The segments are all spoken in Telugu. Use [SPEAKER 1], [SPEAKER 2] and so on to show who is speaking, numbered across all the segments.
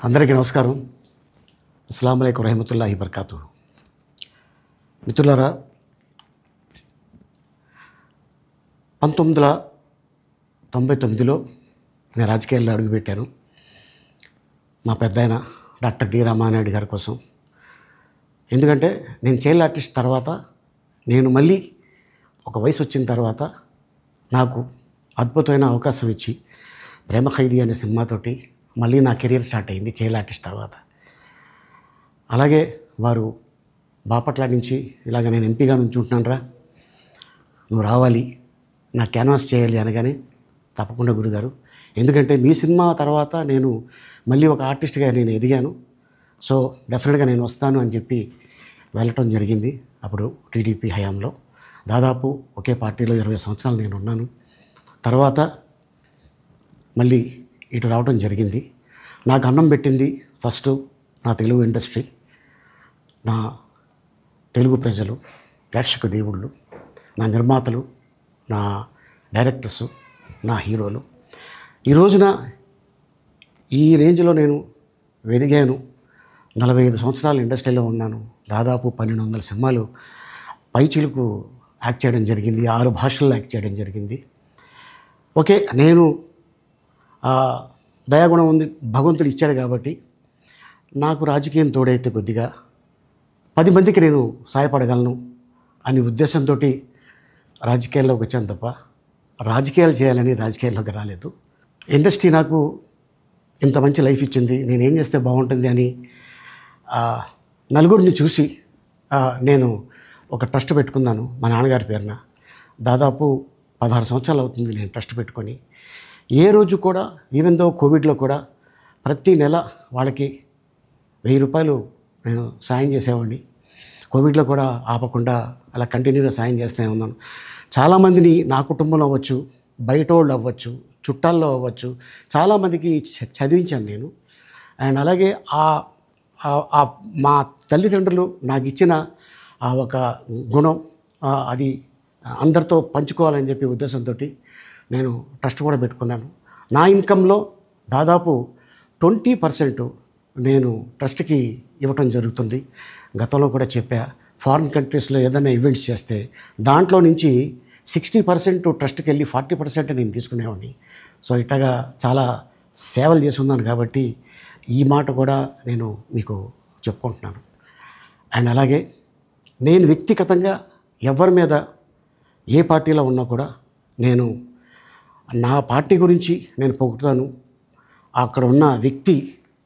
[SPEAKER 1] అందరికీ నమస్కారం. అస్సలాము అలైకుం రహమతుల్లాహి బర్కాతు. మిత్రులారా, 1999లో నేను రాజకీయాల్లో అడుగుపెట్టాను. మా పెద్దాయన డాక్టర్ డి రామానాయుడు గారి కోసం. ఎందుకంటే నేను చైల్డ్ ఆర్టిస్ట్ తర్వాత నేను మళ్ళీ ఒక వయసు వచ్చిన తర్వాత నాకు అద్భుతమైన అవకాశం ఇచ్చి ప్రేమ ఖైదీ అనే సినిమాతోటి మళ్ళీ నా కెరీర్ స్టార్ట్ అయింది చైల్డ్ ఆర్టిస్ట్ తర్వాత. అలాగే వారు బాపట్ల నుంచి ఇలాగ నేను ఎంపీగా నుంచుంటున్నాను రా, నువ్వు రావాలి, నా క్యాన్వాస్ చేయాలి అనగానే తప్పకుండా గురుగారు, ఎందుకంటే మీ సినిమా తర్వాత నేను మళ్ళీ ఒక ఆర్టిస్ట్గా నేను ఎదిగాను, సో డెఫినెట్గా నేను వస్తాను అని చెప్పి వెళ్ళటం జరిగింది. అప్పుడు టీడీపీ హయాంలో దాదాపు ఒకే పార్టీలో 20 సంవత్సరాలు నేను ఉన్నాను. తర్వాత మళ్ళీ ఇటు రావడం జరిగింది. నాకు అన్నం పెట్టింది ఫస్ట్ నా తెలుగు ఇండస్ట్రీ, నా తెలుగు ప్రజలు, ప్రేక్షక దేవుళ్ళు, నా నిర్మాతలు, నా డైరెక్టర్సు, నా హీరోలు. ఈ రోజున ఈ రేంజ్లో నేను ఎదిగాను. 45 సంవత్సరాలు ఇండస్ట్రీలో ఉన్నాను. దాదాపు 1200 సినిమాలు పైచిలుకు యాక్ట్ చేయడం జరిగింది. 6 భాషల్లో యాక్ట్ చేయడం జరిగింది. ఓకే, నేను దయాగుణం ఉంది, భగవంతుడు ఇచ్చాడు కాబట్టి నాకు రాజకీయం తోడైతే కొద్దిగా 10 మందికి నేను సహాయపడగలను అనే ఉద్దేశంతో రాజకీయాల్లోకి వచ్చాను తప్ప రాజకీయాలు చేయాలని రాజకీయాల్లోకి రాలేదు. ఇండస్ట్రీ నాకు ఇంత మంచి లైఫ్ ఇచ్చింది, నేనేం చేస్తే బాగుంటుంది అని నలుగురిని చూసి నేను ఒక ట్రస్ట్ పెట్టుకున్నాను మా నాన్నగారి పేరున. దాదాపు 16 సంవత్సరాలు అవుతుంది నేను ట్రస్ట్ పెట్టుకొని. ఏ రోజు కూడా, ఈవెన్ దో కోవిడ్లో కూడా ప్రతి నెల వాళ్ళకి 1000 రూపాయలు నేను సాయం చేసేవాడిని. కోవిడ్లో కూడా ఆపకుండా అలా కంటిన్యూగా సాయం చేస్తూనే ఉన్నాను. చాలామందిని నా కుటుంబంలో అవ్వచ్చు, బయట వాళ్ళు అవ్వచ్చు, చుట్టాల్లో అవ్వచ్చు, చాలామందికి చదివించాను నేను. అండ్ అలాగే మా తల్లిదండ్రులు నాకు ఇచ్చిన ఒక గుణం అది అందరితో పంచుకోవాలని చెప్పి ఉద్దేశంతో నేను ట్రస్ట్ కూడా పెట్టుకున్నాను. నా ఇన్కంలో దాదాపు 20% నేను ట్రస్ట్కి ఇవ్వటం జరుగుతుంది. గతంలో కూడా చెప్పా, ఫారిన్ కంట్రీస్లో ఏదైనా ఈవెంట్స్ చేస్తే దాంట్లో నుంచి 60% ట్రస్ట్కి వెళ్ళి 40% నేను తీసుకునేవాడిని. సో ఇట్లాగా చాలా సేవలు చేసి ఉన్నాను కాబట్టి ఈ మాట కూడా నేను మీకు చెప్పుకుంటున్నాను. అండ్ అలాగే నేను వ్యక్తిగతంగా ఎవరి మీద ఏ పార్టీలో ఉన్నా కూడా నేను నా పార్టీ గురించి నేను పొగుడుతాను, అక్కడ ఉన్న వ్యక్తి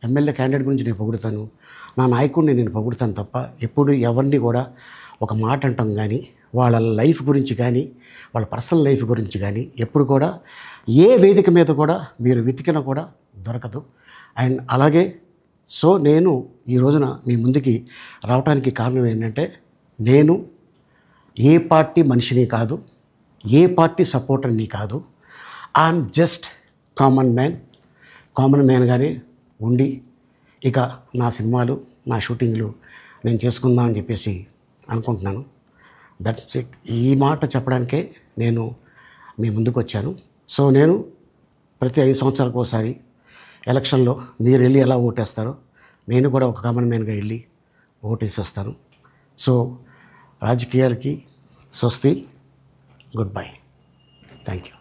[SPEAKER 1] ఎమ్మెల్యే క్యాండిడేట్ గురించి నేను పొగుడుతాను, నా నాయకుడిని నేను పొగుడుతాను తప్ప ఎప్పుడు ఎవరిని కూడా ఒక మాట అంటాం కానీ వాళ్ళ లైఫ్ గురించి కానీ వాళ్ళ పర్సనల్ లైఫ్ గురించి కానీ ఎప్పుడు కూడా ఏ వేదిక మీద కూడా మీరు వెతికినా కూడా దొరకదు. అండ్ అలాగే సో నేను ఈ రోజున మీ ముందుకి రావడానికి కారణం ఏంటంటే, నేను ఏ పార్టీ మనిషిని కాదు, ఏ పార్టీ సపోర్టర్ని కాదు, ఐఎమ్ జస్ట్ కామన్ మ్యాన్గానే ఉండి ఇక నా సినిమాలు, నా షూటింగ్లు నేను చేసుకుందాం అని చెప్పేసి అనుకుంటున్నాను. That's it. ఈ మాట చెప్పడానికే నేను మీ ముందుకు వచ్చాను. సో నేను ప్రతి 5 సంవత్సరాలకు ఒకసారి ఎలక్షన్లో మీరు వెళ్ళి ఎలా ఓటేస్తారో నేను కూడా ఒక కామన్ మ్యాన్గా వెళ్ళి ఓటేసి వస్తాను. సో రాజకీయాలకి స్వస్తి, గుడ్ బై, థ్యాంక్ యూ.